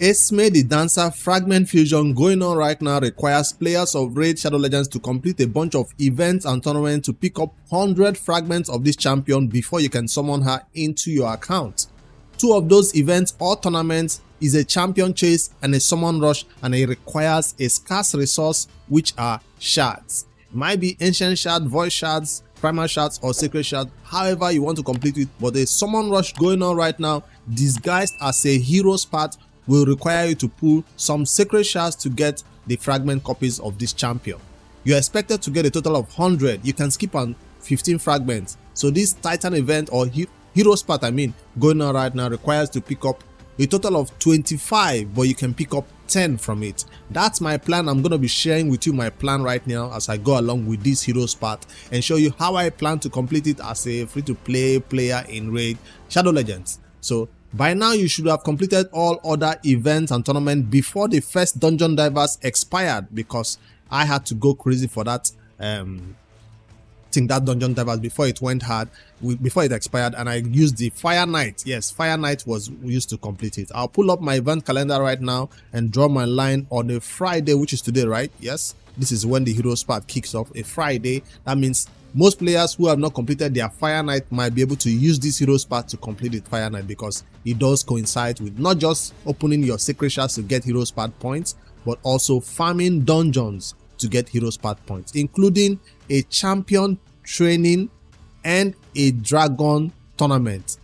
Esme the Dancer Fragment Fusion going on right now requires players of Raid Shadow Legends to complete a bunch of events and tournaments to pick up 100 fragments of this champion before you can summon her into your account. Two of those events or tournaments is a champion chase and a summon rush, and it requires a scarce resource, which are shards. It might be ancient shard, void shards, primal shards, or sacred shards, however you want to complete it. But a summon rush going on right now disguised as a hero's path will require you to pull some sacred shards to get the fragment copies of this champion. You're expected to get a total of 100. You can skip on 15 fragments. So this Titan event, or hero's path going on right now, requires to pick up a total of 25, but you can pick up 10 from it. That's my plan. I'm going to be sharing with you my plan right now as I go along with this hero's path and show you how I plan to complete it as a free-to-play player in Raid Shadow Legends. So by now you should have completed all other events and tournaments before the first Dungeon Divers expired, because I had to go crazy for that that Dungeon Divers before it went hard, before it expired, and I used the Fire Knight. Yes, Fire Knight was used to complete it. I'll pull up my event calendar right now and draw my line on a Friday, which is today, right? Yes, this is when the hero's path kicks off, a Friday. That means most players who have not completed their Fire Knight might be able to use this hero's path to complete the Fire Knight, because it does coincide with not just opening your sacred shards to get hero's path points, but also farming dungeons to get hero's path points, including a champion training and a dragon tournament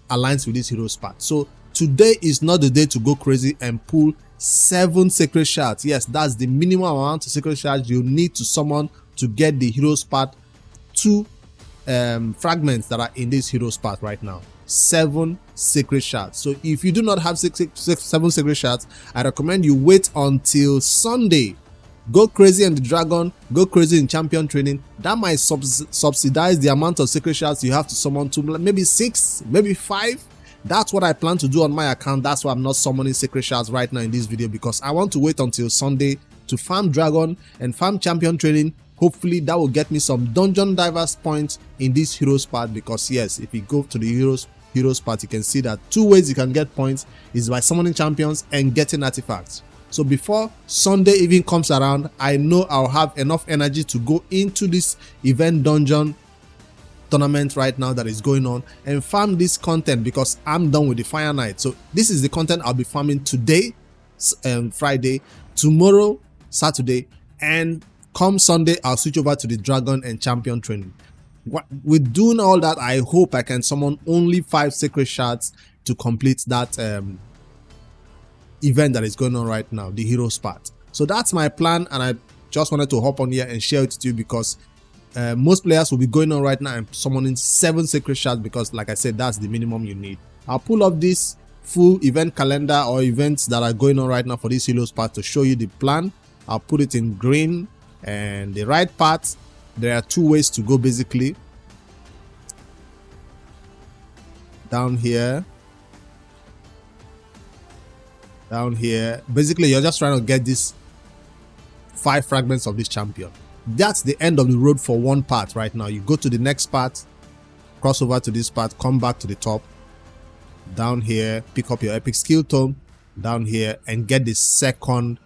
aligns with this hero's path. So today is not the day to go crazy and pull 7 sacred shards. Yes, that's the minimum amount of sacred shards you need to summon to get the hero's path 2 fragments that are in this hero's path right now. 7 sacred shards. So if you do not have 7 sacred shards, I recommend you wait until Sunday. Go crazy on the dragon, go crazy in champion training. That might subsidize the amount of sacred shards you have to summon to maybe 6, maybe 5. That's what I plan to do on my account. That's why I'm not summoning sacred shards right now in this video, because I want to wait until Sunday to farm dragon and farm champion training. Hopefully that will get me some Dungeon Divers points in this hero's path, because yes, if you go to the hero's path, you can see that 2 ways you can get points is by summoning champions and getting artifacts. So before Sunday even comes around, I know I'll have enough energy to go into this event dungeon tournament right now that is going on and farm this content, because I'm done with the Fire Knight. So this is the content I'll be farming today, Friday, tomorrow, Saturday, and come Sunday I'll switch over to the dragon and champion training. With doing all that, I hope I can summon only 5 sacred shards to complete that event that is going on right now, the hero's path. So that's my plan, and I just wanted to hop on here and share it with you, because most players will be going on right now and summoning 7 sacred shards, because like I said, that's the minimum you need. I'll pull up this full event calendar or events that are going on right now for this hero's path to show you the plan. I'll put it in green, and the right path, there are 2 ways to go basically. Down here, basically you're just trying to get these 5 fragments of this champion. That's the end of the road for one part right now. You go to the next part, cross over to this part, come back to the top, down here, pick up your epic skill tome down here, and get the second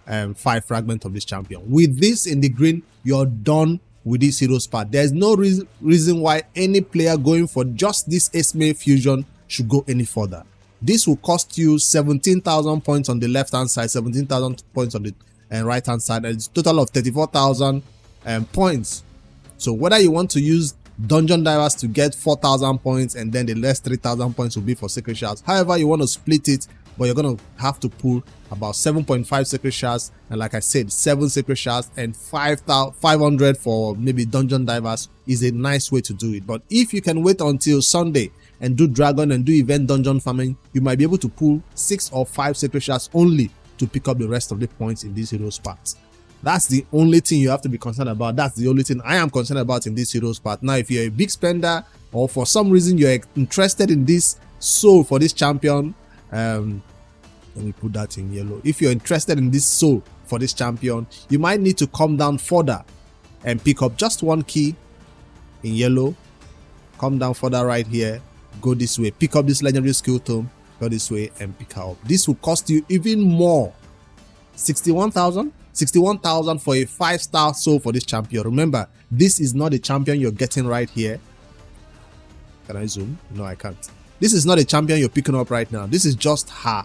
5 fragments of this champion. With this in the green, you're done with this hero's path. There's no reason why any player going for just this Esme fusion should go any further. This will cost you 17,000 points on the left hand side, 17,000 points on the right hand side, and it's a total of 34,000 points. So whether you want to use Dungeon Divers to get 4,000 points and then the last 3,000 points will be for sacred shards, however you want to split it, but you're going to have to pull about 7.5 sacred shards, and like I said, 7 sacred shards and 500 for maybe Dungeon Divers is a nice way to do it. But if you can wait until Sunday and do dragon and do event dungeon farming, you might be able to pull 6 or 5 sacred shards only to pick up the rest of the points in this hero's path. That's the only thing you have to be concerned about. That's the only thing I am concerned about in this hero's path. Now, if you're a big spender, or for some reason you're interested in this soul for this champion, let me put that in yellow. If you're interested in this soul for this champion, you might need to come down further and pick up just 1 key in yellow. Come down further right here, go this way, pick up this legendary skill tome, Go this way and pick her up. This will cost you even more. 61,000? 61,000 for a 5-star soul for this champion. Remember, this is not the champion you're getting right here. Can I zoom? No, I can't. This is not a champion you're picking up right now. This is just her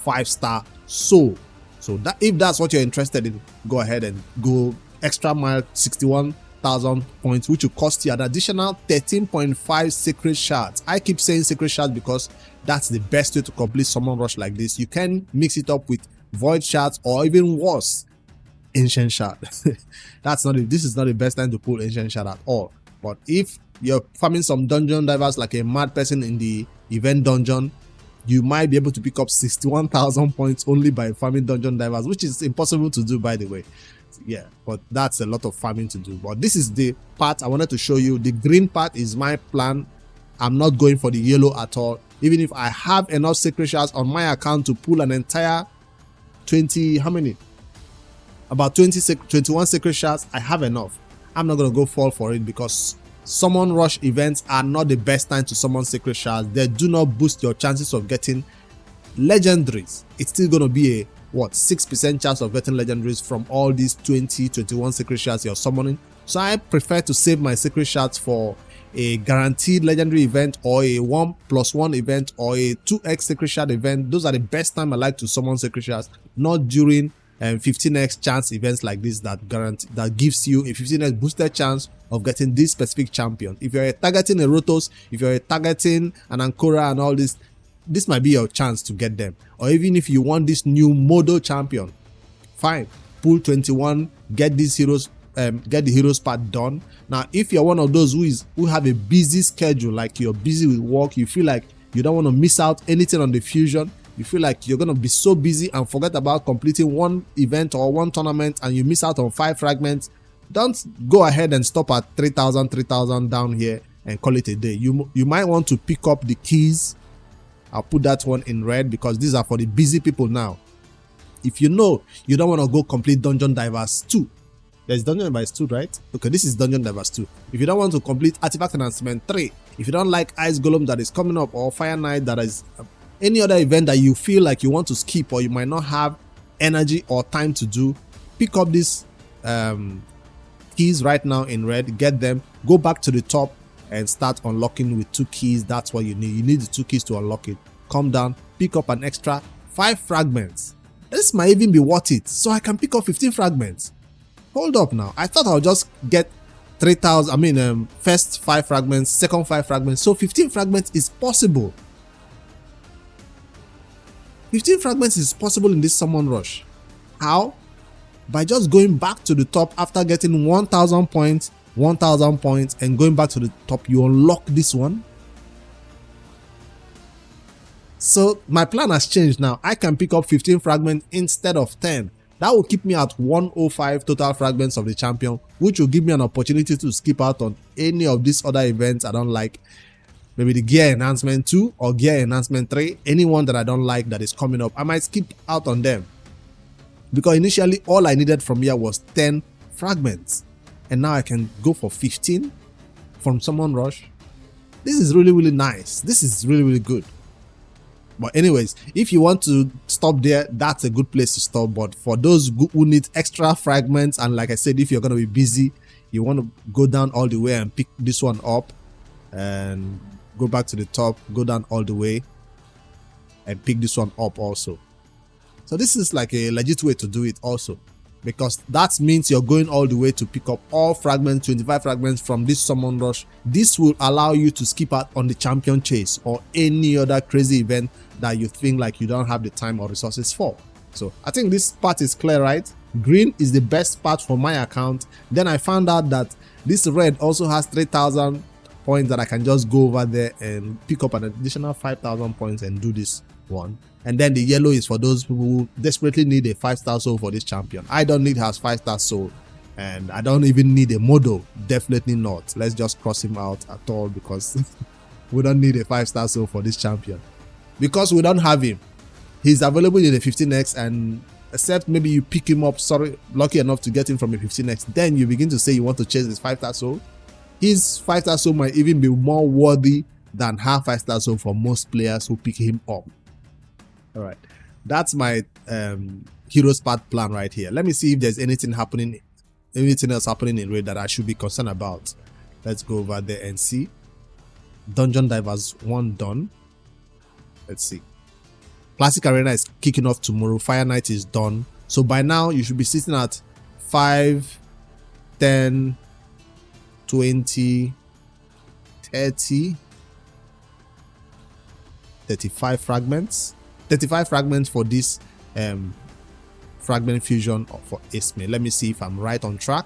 5-star soul. So that if that's what you're interested in, go ahead and go extra mile. 61,000 points, which will cost you an additional 13.5 sacred shards. I keep saying sacred shards because that's the best way to complete summon rush like this. You can mix it up with void shards or even worse, ancient shard. This is not the best time to pull ancient shard at all. But if you're farming some dungeon divers like a mad person in the event dungeon, you might be able to pick up 61,000 points only by farming dungeon divers, which is impossible to do, by the way. Yeah, but that's a lot of farming to do. But this is the part I wanted to show you. The green part is my plan. I'm not going for the yellow at all. Even if I have enough sacred shards on my account to pull an entire 20, how many? About 21 sacred shards, I have enough. I'm not going to go fall for it because summon rush events are not the best time to summon sacred shards. They do not boost your chances of getting legendaries. It's still going to be a 6% chance of getting legendaries from all these 21 sacred shards you're summoning. So I prefer to save my sacred shards for a guaranteed legendary event or a 1+1 event or a 2x sacred shard event. Those are the best time I like to summon sacred shards, not during 15x chance events like this that gives you a 15x boosted chance of getting this specific champion. If you're targeting a Rotos, if you're targeting an Ancora and all this might be your chance to get them. Or even if you want this new Modo champion, fine, pull 21, get these heroes, get the heroes part done. Now if you're one of those who have a busy schedule, like you're busy with work, you feel like you don't want to miss out anything on the fusion, you feel like you're going to be so busy and forget about completing one event or one tournament and you miss out on 5 fragments, don't go ahead and stop at 3,000 down here and call it a day. You might want to pick up the keys. I'll put that one in red because these are for the busy people now. If you know you don't want to go complete Dungeon Divers 2, there's Dungeon Divers 2, right? Okay, this is Dungeon Divers 2. If you don't want to complete Artifact Enhancement 3, if you don't like Ice Golem that is coming up or Fire Knight that is any other event that you feel like you want to skip or you might not have energy or time to do, pick up these keys right now in red, get them, go back to the top and start unlocking with 2 keys. That's what you need. You need the 2 keys to unlock it. Come down, pick up an extra 5 fragments. This might even be worth it, so I can pick up 15 fragments. Hold up now. I thought I'll just get 3,000, first 5 fragments, second 5 fragments. So 15 fragments is possible. 15 fragments is possible in this summon rush. How? By just going back to the top after getting 1,000 points, 1,000 points, and going back to the top, you unlock this one. So my plan has changed now. I can pick up 15 fragments instead of 10. That will keep me at 105 total fragments of the champion, which will give me an opportunity to skip out on any of these other events I don't like. Maybe the gear enhancement 2 or gear enhancement 3, anyone that I don't like that is coming up, I might skip out on them. Because initially all I needed from here was 10 fragments. And now I can go for 15 from Summon Rush. This is really, really nice. This is really, really good. But anyways, if you want to stop there, that's a good place to stop. But for those who need extra fragments, and like I said, if you're going to be busy, you want to go down all the way and pick this one up and go back to the top, go down all the way and pick this one up also. So this is like a legit way to do it also, because that means you're going all the way to pick up all fragments, 25 fragments from this summon rush. This will allow you to skip out on the champion chase or any other crazy event that you think like you don't have the time or resources for. So I think this part is clear, right? Green is the best part for my account. Then I found out that this red also has 3,000 points that I can just go over there and pick up an additional 5,000 points and do this one. And then the yellow is for those people who desperately need a 5-star soul for this champion. I don't need her 5-star soul, and I don't even need a Modo. Definitely not. Let's just cross him out at all, because we don't need a 5-star soul for this champion, because we don't have him. He's available in a 15x, and except maybe you pick him up, lucky enough to get him from a 15x, then you begin to say you want to chase his 5-star soul. His 5-star soul might even be more worthy than half 5-star zone for most players who pick him up. All right, that's my heroes path plan right here. Let me see if there's anything else happening in raid that I should be concerned about. Let's go over there and see. Dungeon Divers 1 done. Let's see. Classic Arena is kicking off tomorrow. Fire Night is done. So by now you should be sitting at 5, 10, 20, 30, 35 fragments. 35 fragments for this fragment fusion for Esme. Let me see if I'm right on track,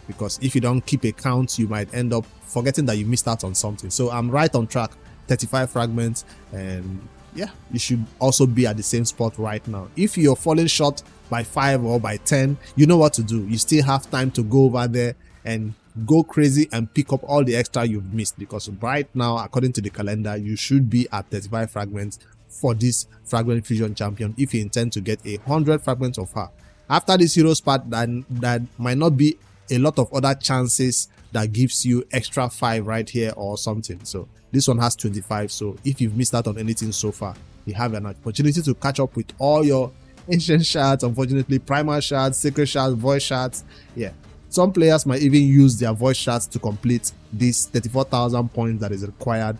because if you don't keep a count, you might end up forgetting that you missed out on something. So I'm right on track. 35 fragments, and yeah, you should also be at the same spot right now. If you're falling short by 5 or by 10, you know what to do. You still have time to go over there and go crazy and pick up all the extra you've missed, because right now, according to the calendar, you should be at 35 fragments for this fragment fusion champion if you intend to get 100 fragments of her. After this heroes part, that might not be a lot of other chances that gives you extra 5 right here or something. So this one has 25. So if you've missed out on anything so far, you have an opportunity to catch up with all your ancient shards, unfortunately, primal shards, sacred shards, void shards. Yeah, some players might even use their void shards to complete this 34,000 points that is required.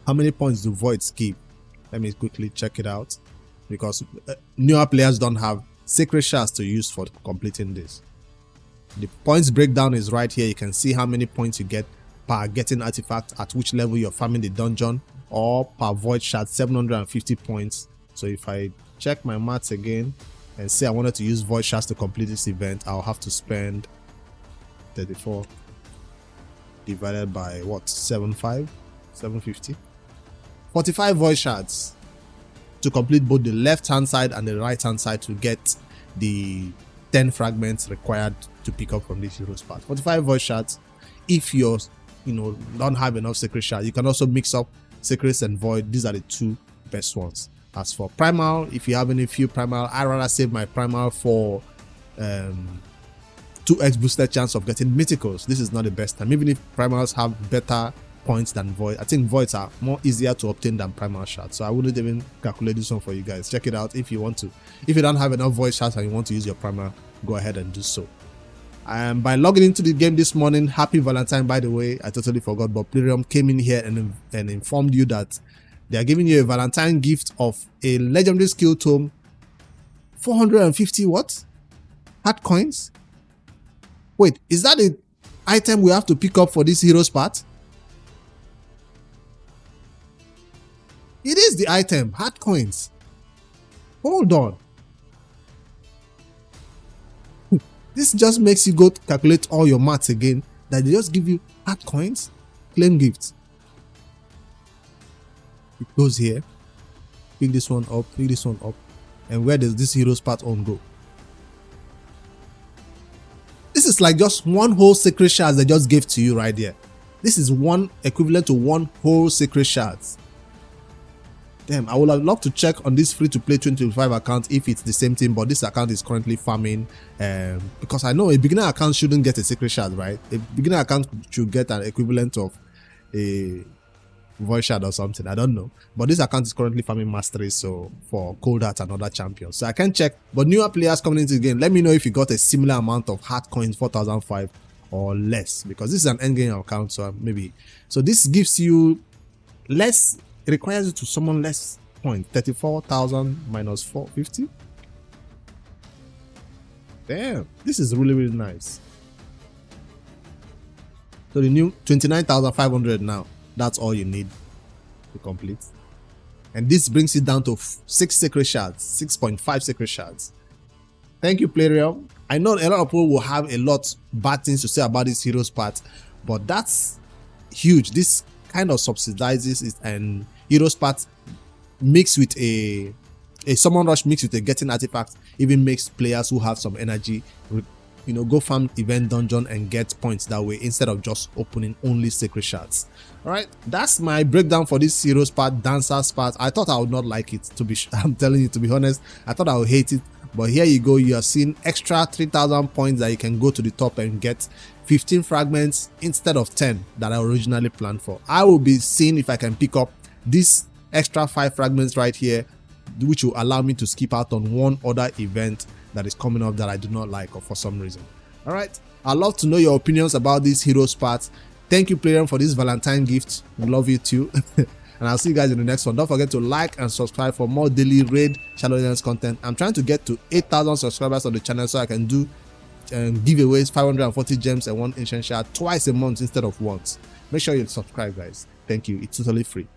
How many points do voids give? Let me quickly check it out, because newer players don't have sacred shards to use for completing this. The points breakdown is right here. You can see how many points you get per getting artifact, at which level you're farming the dungeon, or per void shard, 750 points. So if I check my maths again and say I wanted to use void shards to complete this event, I'll have to spend 34 divided by what? 750? 45 void shards to complete both the left hand side and the right hand side to get the 10 fragments required to pick up from this heroes path. 45 void shards. If you're don't have enough sacred shards, you can also mix up sacreds and void. These are the 2 best ones. As for primal, if you have any few primal, I rather save my primal for 2x boosted chance of getting mythicals. This is not the best time, even if primals have better points than void. I think voids are more easier to obtain than primal shards, so I wouldn't even calculate this one for you guys. Check it out if you want to. If you don't have enough void shards and you want to use your primal, go ahead and do so. By logging into the game this morning, happy Valentine, by the way. I totally forgot, but Plarium came in here and informed you that they are giving you a Valentine gift of a legendary skill tome, 450 what? Hard coins? Wait, is that the item we have to pick up for this heroes part? It is the item, hard coins. Hold on. This just makes you go to calculate all your maths again, that they just give you hard coins. Claim gifts. It goes here. Pick this one up, pick this one up. And where does this heroes part on go? This is like just one whole sacred shards they just gave to you right there. This is one equivalent to one whole sacred shards. Damn, I would have loved to check on this free-to-play 2025 account if it's the same thing, but this account is currently farming, because I know a beginner account shouldn't get a secret shard, right? A beginner account should get an equivalent of a void shard or something, I don't know. But this account is currently farming mastery, so for cold heart and other champions. So I can check, but newer players coming into the game, let me know if you got a similar amount of hard coins, 4,005 or less, because this is an endgame account, so maybe. So this gives you less. It requires you to summon less points. 34,000 minus 450. Damn, this is really, really nice. So the new 29,500 now. That's all you need to complete. And this brings it down to 6 sacred shards, 6.5 sacred shards. Thank you, Plarium. I know a lot of people will have a lot bad things to say about this heroes part, but that's huge. This kind of subsidizes it, and heroes part mixed with a summon rush mixed with a getting artifact even makes players who have some energy, go farm event dungeon and get points that way instead of just opening only sacred shards. All right, that's my breakdown for this heroes part, dancers part. I thought I would not like it, I'm telling you, to be honest. I thought I would hate it, But here you go, you are seeing extra 3,000 points that you can go to the top and get 15 fragments instead of 10 that I originally planned for. I will be seeing if I can pick up this extra 5 fragments right here, which will allow me to skip out on one other event that is coming up that I do not like or for some reason. All right, I'd love to know your opinions about these heroes parts. Thank you, Plarium, for this Valentine gift. We love you too. And I'll see you guys in the next one. Don't forget to like and subscribe for more daily raid Shadow Legends content. I'm trying to get to 8,000 subscribers on the channel so I can do giveaways, 540 gems and 1 ancient shard twice a month instead of once. Make sure you subscribe, guys. Thank you. It's totally free.